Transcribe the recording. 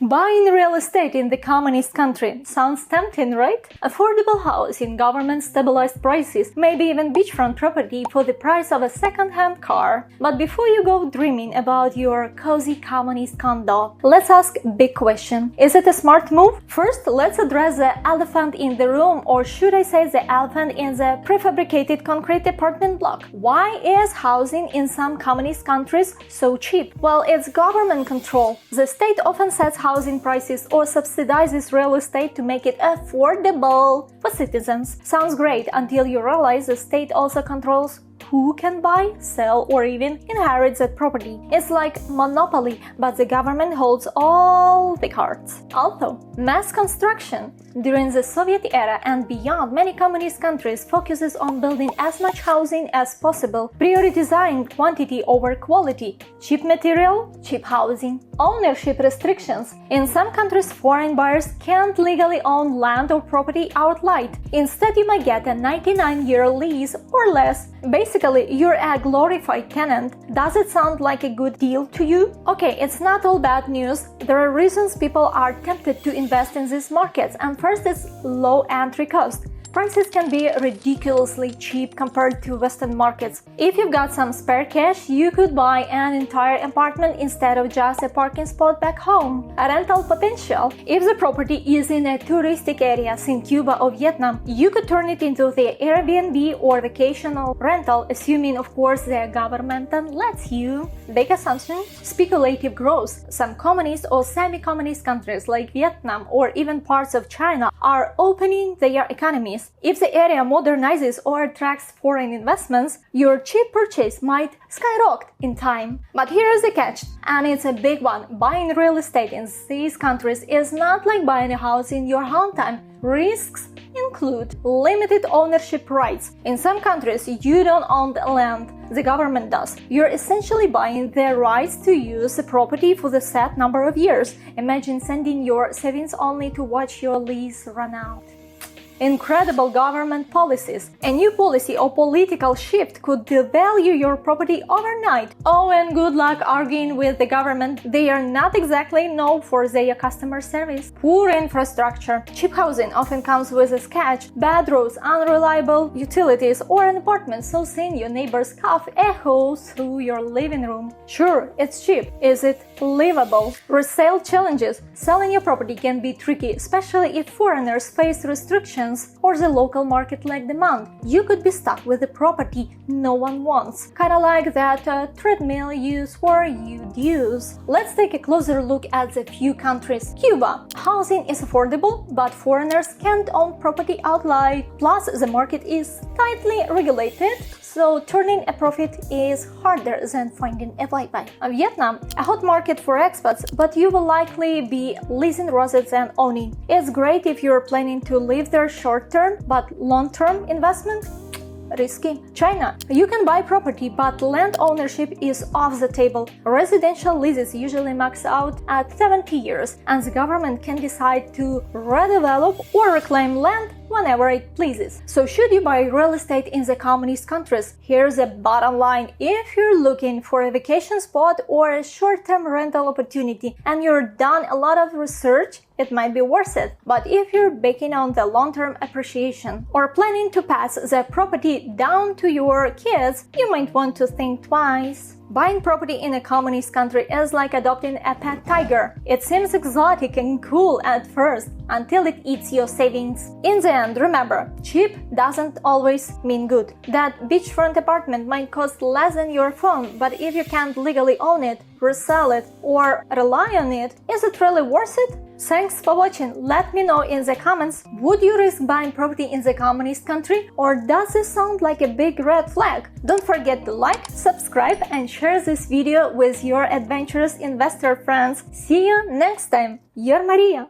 Buying real estate in the communist country sounds tempting, right? Affordable housing, government-stabilized prices, maybe even beachfront property for the price of a second-hand car. But before you go dreaming about your cozy communist condo, let's ask a big question. Is it a smart move? First, let's address the elephant in the room, or should I say the elephant in the prefabricated concrete apartment block. Why is housing in some communist countries so cheap? Well, it's government control. The state often sets housing prices or subsidizes real estate to make it affordable for citizens. Sounds great until you realize the state also controls who can buy, sell, or even inherit that property. It's like monopoly, but the government holds all the cards. Also, mass construction. During the Soviet era and beyond, many communist countries focuses on building as much housing as possible, prioritizing quantity over quality. Cheap material, cheap housing. Ownership restrictions. In some countries, foreign buyers can't legally own land or property outright. Instead, you might get a 99-year lease or less. Basically, you're a glorified tenant. Does it sound like a good deal to you? Okay, it's not all bad news. There are reasons people are tempted to invest in these markets, and first is low entry cost. Prices can be ridiculously cheap compared to Western markets. If you've got some spare cash, you could buy an entire apartment instead of just a parking spot back home. A rental potential. If the property is in a touristic area in Cuba or Vietnam, you could turn it into the Airbnb or vacational rental, assuming of course the government lets you. Big assumption, speculative growth. Some communist or semi-communist countries like Vietnam or even parts of China are opening their economies. If the area modernizes or attracts foreign investments, your cheap purchase might skyrocket in time. But here is the catch, and it's a big one. Buying real estate in these countries is not like buying a house in your hometown. Risks include limited ownership rights. In some countries, you don't own the land, the government does. You're essentially buying the rights to use the property for the set number of years. Imagine sending your savings only to watch your lease run out. Incredible government policies. A new policy or political shift could devalue your property overnight. Oh, and good luck arguing with the government. They are not exactly known for their customer service. Poor infrastructure. Cheap housing often comes with a sketch, bad roads, unreliable utilities, or an apartment so thin your neighbor's cough echoes through your living room. Sure, it's cheap. Is it livable? Resale challenges. Selling your property can be tricky, especially if foreigners face restrictions or the local market lack demand. You could be stuck with a property no one wants, kinda like that treadmill you swore you'd use. Let's take a closer look at the few countries. Cuba. Housing is affordable, but foreigners can't own property outright. Plus, the market is tightly regulated, so turning a profit is harder than finding a buy. Vietnam, a hot market for expats, but you will likely be leasing rather than owning. It's great if you're planning to live there short-term, but long-term investment? Risky. China. You can buy property, but land ownership is off the table. Residential leases usually max out at 70 years, and the government can decide to redevelop or reclaim land whenever it pleases. So should you buy real estate in the communist countries? Here's the bottom line. If you're looking for a vacation spot or a short-term rental opportunity and you've done a lot of research, it might be worth it. But if you're banking on the long-term appreciation or planning to pass the property down to your kids, you might want to think twice. Buying property in a communist country is like adopting a pet tiger. It seems exotic and cool at first, until it eats your savings. In the end, remember, cheap doesn't always mean good. That beachfront apartment might cost less than your phone, but if you can't legally own it, resell it, or rely on it, is it really worth it? Thanks for watching. Let me know in the comments, would you risk buying property in the communist country, or does this sound like a big red flag? Don't forget to like, subscribe, and share this video with your adventurous investor friends. See you next time. Your Maria.